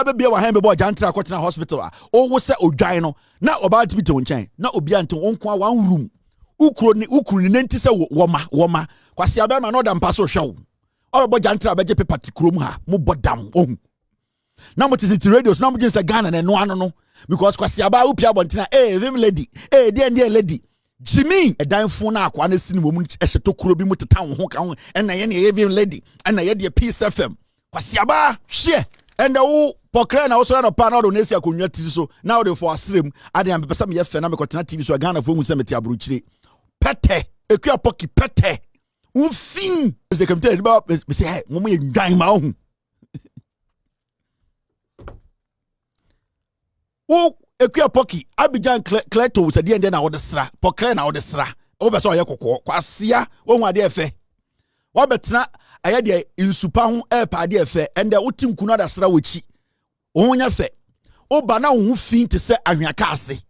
have be wa hand be Jantra kwatena hospital o wo se odwan no na oba Dispite nchen na obi ante onko one room ukuro ni nenti se woma Kwasia be ma no da mpa so hwew o be Jantra be je paper tikrom ha mo bodam ohun na mo tisi radios na mo je se Ghana na no ano no because Kwasia ba upia bontina them lady dear lady Jimmy edan fun na akwa na sini mo mu ehyeto kuro bi mu teta wo ho ka ho na ye ne them lady na ye de Peace FM Kwasia ba hwe and the Pokua na also na pa na do na esi akonwa tiri so na o de for asrem ade am pesa me ye fe na me kotena TV so Ghana fo mu se meti abrochire pete ekua poki pete unfin ze kamte ni ba me say hey mo ye ndan ma ho o ekua poki Abidjan Cleto se de na wo de sra Pokua na wo de sra o be so ye kokko Kwasia wo hu ade efe wo betena aye de insupa ho epa ade efe ende wotim kunu da sra wachi wo nya fe o ba na wo fin te se ahwaka ase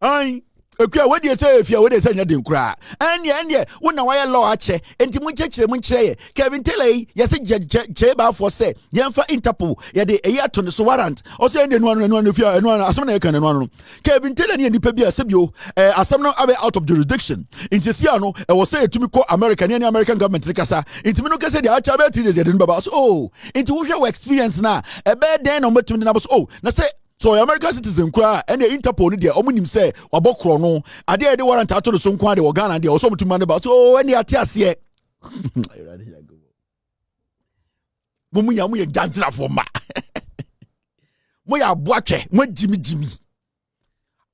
ai ekua we de say Afia we de say nya den kura ende wo na wa ye law ache enti mu chekire ye Kevin Taylor ye se je ba for say ye mfa Interpol ye de eyi ato ne so warrant o say ende no Afia no asem na ye kan no Kevin Taylor ne nipa bi asebio asem no abe out of jurisdiction enti sia no e wo say etumi ko American ne American government kasa enti me no kase de acha be 3 days ye de baba so oh enti wo hwe experience na e be den no metumi na so oh na say so American citizen kwa and the Interpol ni dia omunim say wabokro no ade e de warrant ato so nko ade wo Ghana dia so mutuma ne ba so oh any ate ase mo ye Jantra for ma mo ya aboatwe mo jimi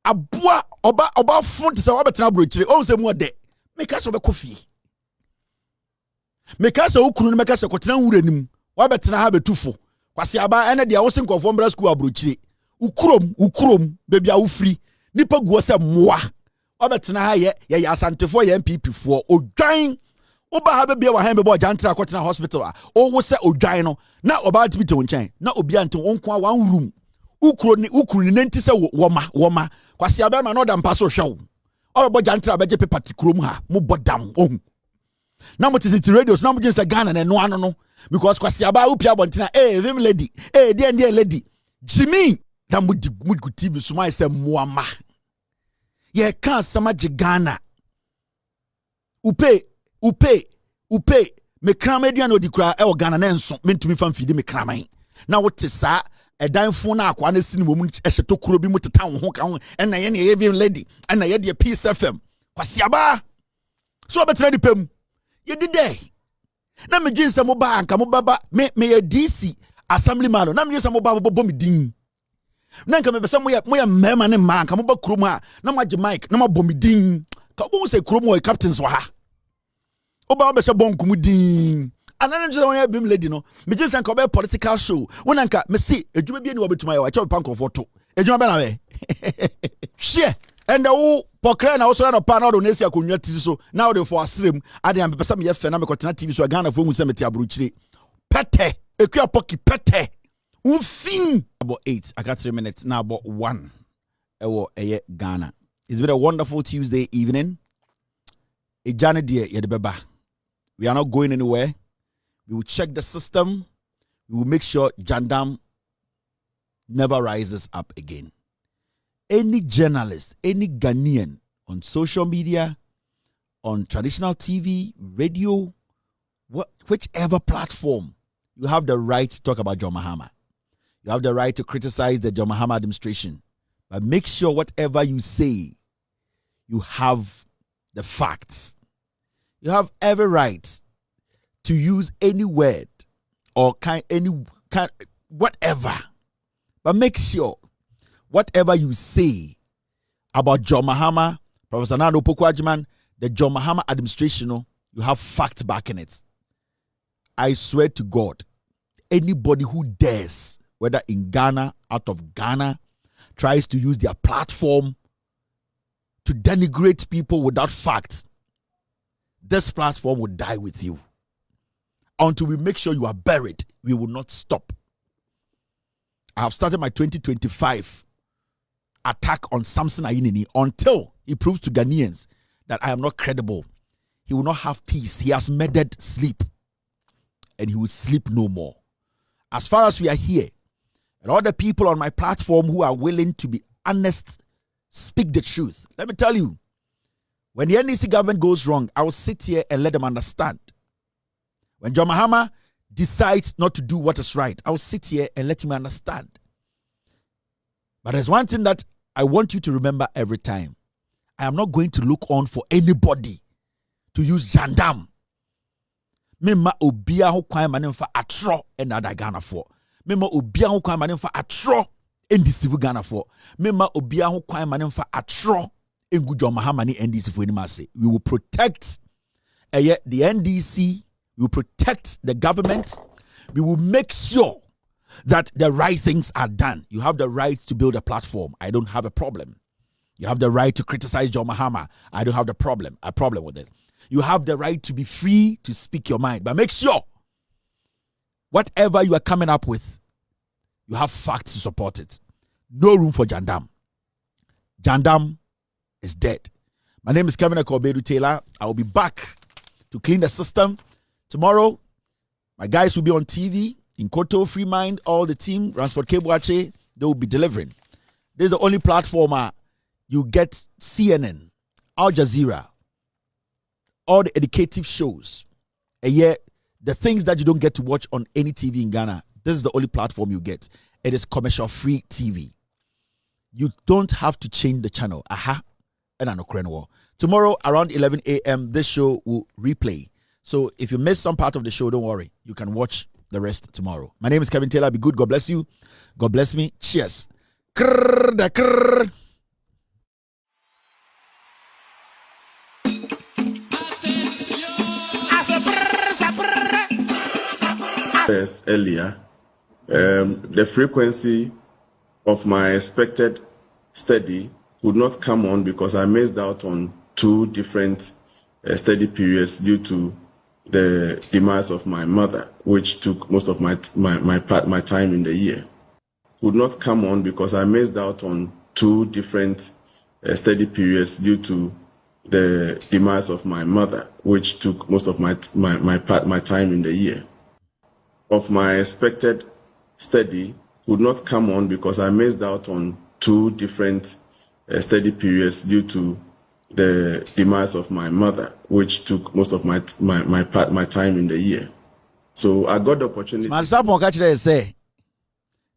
aboa oba fun te say wabetena brochire o se mu de meka so be kofi meka so ukunu ne meka so kotena wuranim wabetena ha betufo Kwasia ba ene dia wo se nkofo mbra school abrochire ukurom baby awufri nipa guo se moa obetena ha ye asantefo ye MPP fo odwan oba ha bia wa han be Jantra kwatena hospital o wo se odwan no na oba Dispite nchen na obi ante onko one room ukuru ni nenti se woma Kwasia be ma no da mpa so hwew o be Jantra be je paper tikrom ha mo bodam ohun na mo tisi radios na mo je se Ghana na no ano no because Kwasia ba upia bontina them lady dear lady Jimmy that would TV so my say muama ye kan sama Ghana upe me kramedia no di kra e Ghana na enso mentumi fan fidi me kraman na wote sa edan fon na akwa na sini mom ehyeto kuro bi muteta wo ho ka ho na ye ne even lady na ye de Peace FM Kwasia ba so betra di pam ye di dey na me dwinse mo ba anka mo baba me ye DC assemblyman na me dwinse mo ba bo me din na nka me besa mo ya mema ne ma anka mo ba krom a na mo age mic na mo bo me din ka bo se krom o captains wa ha oba be se bonku mu din anana nje won ya bim lady no me dwinse nka be political show wona nka me see edwuma bi ni wo betuma ya wa cha pan comfort edwuma be na we share and the Pokua na also na pa na do na esi akonwa tiri so na o de for asrem ade am pesa me ye fe na me kotena TV so Ghana fo mu se meti abrochire pete ekua poki pete unfin about 8 I got 3 minutes now about 1 ewo eye Ghana. It's been a wonderful Tuesday evening. A journey dear ye de beba. We are not going anywhere. We will check the system. We will make sure Jandam never rises up again. Any journalist, any Ghanaian on social media, on traditional TV, radio, whichever platform, you have the right to talk about John Mahama. You have the right to criticize the John Mahama administration. But make sure whatever you say, you have the facts. You have every right to use any word or whatever. But make sure whatever you say about John Mahama, Professor Nana Pokua, the John Mahama administration, you have fact backing it. I swear to God, anybody who dares, whether in Ghana, out of Ghana, tries to use their platform to denigrate people without facts, this platform will die with you. Until we make sure you are buried, we will not stop. I have started my 2025 attack on Samson Ayinini until he proves to Ghanaians that I am not credible. He will not have peace. He has murdered sleep. and he will sleep no more. As far as we are here, and all the people on my platform who are willing to be honest, speak the truth. Let me tell you, when the NDC government goes wrong, I will sit here and let them understand. When John Mahama decides not to do what is right, I will sit here and let him understand. But there's one thing that I want you to remember every time. I am not going to look on for anybody to use jandam. Mema obia ho kwan manem fa atro and ada Ghana for. Mema obia ho kwan manem fa atro ndisivu Ghana for. Mema obia ho kwan manem fa atro engu John Mahama ni NDC for anima say. We will protect the NDC, we will protect the government. We will make sure that the right things are done. You have the right to build a platform. I don't have a problem. You have the right to criticize John Mahama. I don't have a problem with it. You have the right to be free to speak your mind. But make sure whatever you are coming up with, you have facts to support it. No room for Jandam. Jandam is dead. My name is Kevin Akobedu Taylor. I will be back to clean the system. Tomorrow, my guys will be on TV. In Koto, Free Mind, all the team, Ransford Kebuache, they will be delivering. This is the only platform you get CNN, Al Jazeera, all the educative shows. And yet, the things that you don't get to watch on any TV in Ghana, this is the only platform you get. It is commercial-free TV. You don't have to change the channel. And Ghtrend. Tomorrow, around 11 a.m., this show will replay. So if you missed some part of the show, don't worry. You can watch the rest tomorrow. My name is Kevin Taylor. Be good. God bless you. God bless me. Cheers. Earlier, the frequency of my expected study would not come on because I missed out on 2 different study periods due to the demise of my mother, which took most of my time in the year. Would not come on because I missed out on 2 different study periods due to the demise of my mother, which took most of my time in the year. Of my expected study would not come on because I missed out on 2 different study periods due to the demise of my mother, which took most of my time in the year. So I got the opportunity. Malsapon catch there say,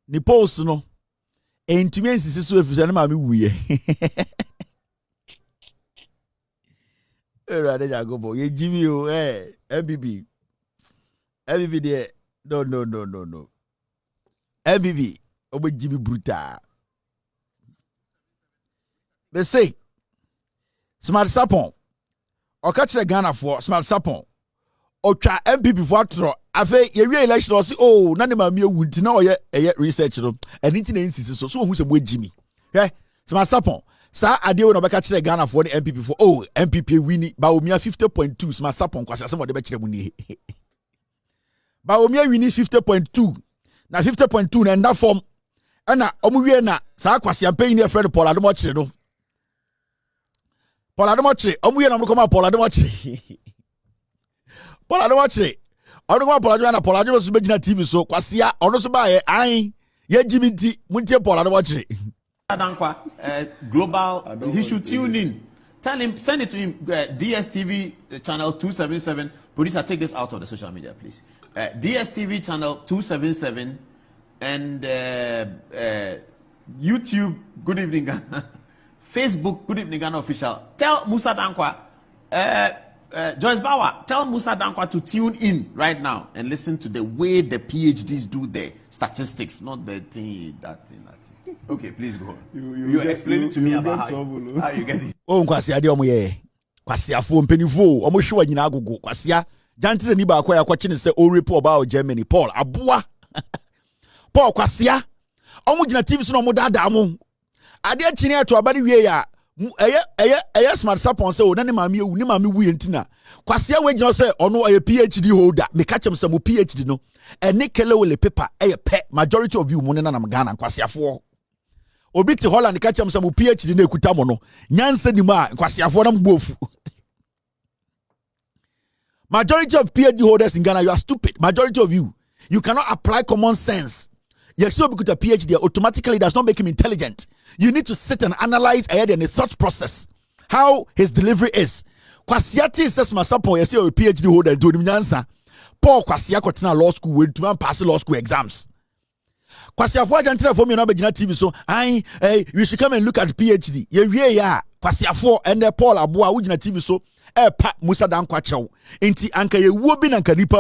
ni post no, entumi ensisi so efisa na ma me wuye. Erade Jacobo, ye Jimmy o, MBB there. No. MBB, obo Jimmy brutal. They say, Smart Sapon, or catch the Ghana for Smart Sapon, or try MPP for Atro. Afe, ye re-election or see, oh, none of my mere would know yet research, and anything instances so who's a way Jimmy. Okay, Smart Sapon. Sa ade we no be catch the Ghana for the MPP for MPP winning ba omia 50.2 Smart Sapon kwasa some of the be kire mu ni ba omia winning 50.2 na 50.2 na nda form na omu wie na sa Kwasia pay ni friend Paul Adom-Otchere no Paul Adom-Otchere omu wie na mo come Paul Adom-Otchere Paul Adom-Otchere onu come Paul Adom na Paul Adom so be gina TV so Kwasia onu so ba ye an ye GBT muntie Paul Adom-Otchere Dankwa, global, he should tune in. Tell him, send it to him, DSTV channel 277. Producer, take this out of the social media, please. DSTV channel 277 and YouTube, Good Evening Ghana. Facebook, Good Evening Ghana official. Tell Musa Dankwa, Joyce Bauer, tell Musa Dankwa to tune in right now and listen to the way the PhDs do their statistics, not the thing, that thing. Okay, please go on. You explain to me about how you get it. Oh, Kwasia de omo ye. Kwasia fo mpenifo, omo hwe nyina agogo. Kwasia Jantra ni ba kwa ya kwachi ne se o report about Germany. Paul aboa. Paul Kwasia. Omo gina TV so no mo dada mo. Ade achine ato abade wie ya. Eye Smart Sapon se o na ne maame ewu ne maame wu yentina. Kwasia we gina se ono ye PhD holder. Me catch him some PhD no. Ene kele wole paper eye pe majority of you mo ne na Ghana Kwasia fo. Obi ti Holland ka chem some PhD na ekuta mo no nyansa ni ma Kwasiafo na mbofu Majority of PhD holders in Ghana, you are stupid. Majority of you. You cannot apply common sense. Yes, so because a PhD automatically does not make him intelligent. You need to sit and analyze ahead in the thought process. How his delivery is. Kwasia says Masapo, yes, you're a PhD holder, do him answer. Paul Kwasia Kotina Law School with to pass law school exams. Kwasia for Jantra for me na Begina TV so we should come and look at PhD. Yeah. Kwasia for and Paul Abua Ujina TV so pa Musa Dankwa Chow. Inti anka ye wobi nanka nipa